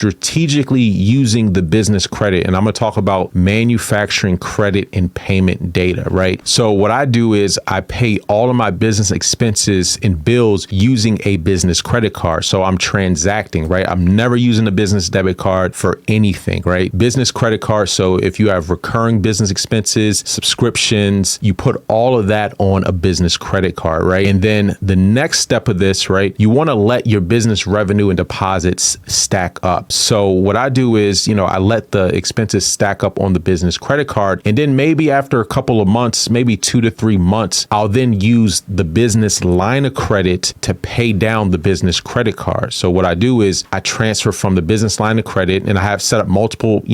strategically using the business credit. And I'm going to talk about manufacturing credit and payment data, right? So what I do is I pay all of my business expenses and bills using a business credit card. So I'm transacting, right? I'm never using a business debit card for anything, right? Business credit card. So if you have recurring business expenses, subscriptions, you put all of that on a business credit card, right? And then the next step of this, right? You want to let your business revenue and deposits stack up. So what I do is, I let the expenses stack up on the business credit card. And then maybe after a couple of months, maybe 2 to 3 months, I'll then use the business line of credit to pay down the business credit card. So what I do is I transfer from the business line of credit, and I have set up multiple,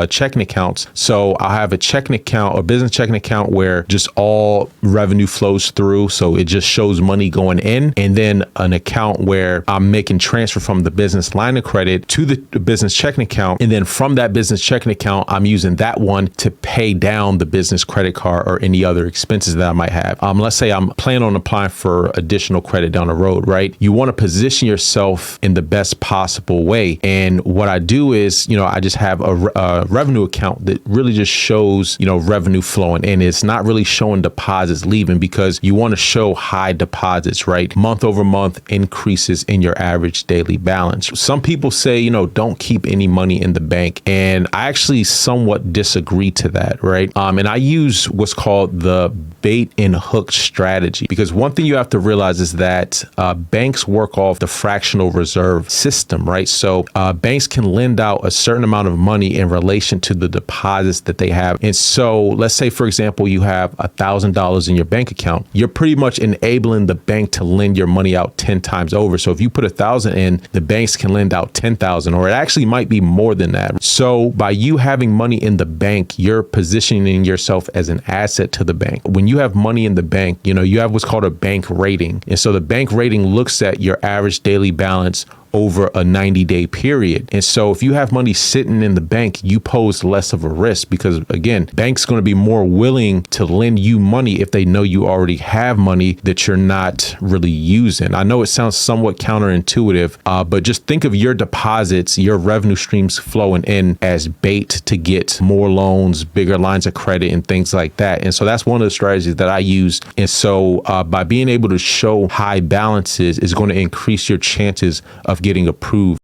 checking accounts. So I'll have a checking account, a business checking account where just all revenue flows through. So it just shows money going in, and then an account where I'm making transfer from the business line of credit to the business checking account. And then from that business checking account, I'm using that one to pay down the business credit card or any other expenses that I might have. Let's say I'm planning on applying for additional credit down the road, right? You want to position yourself in the best possible way. And what I do is, I just have a revenue account that really just shows, revenue flowing in. It's not really showing deposits leaving, because you want to show high deposits, right? Month over month increases in your average daily balance. Some people say, don't keep any money in the bank. And I actually somewhat disagree to that, right? And I use what's called the bait and hook strategy, because one thing you have to realize is that banks work off the fractional reserve system, right? So banks can lend out a certain amount of money in relation to the deposits that they have. And so let's say, for example, you have $1,000 in your bank account. You're pretty much enabling the bank to lend your money out 10 times over. So if you put 1,000 in, the banks can lend out 10,000, or it actually might be more than that. So by you having money in the bank, you're positioning yourself as an asset to the bank. When you have money in the bank, you have what's called a bank rating. And so the bank rating looks at your average daily balance over a 90-day period. And so if you have money sitting in the bank, you pose less of a risk, because again, banks going to be more willing to lend you money if they know you already have money that you're not really using. I know it sounds somewhat counterintuitive, but just think of your deposits, your revenue streams flowing in as bait to get more loans, bigger lines of credit, and things like that. And so that's one of the strategies that I use. And so by being able to show high balances is going to increase your chances of getting approved.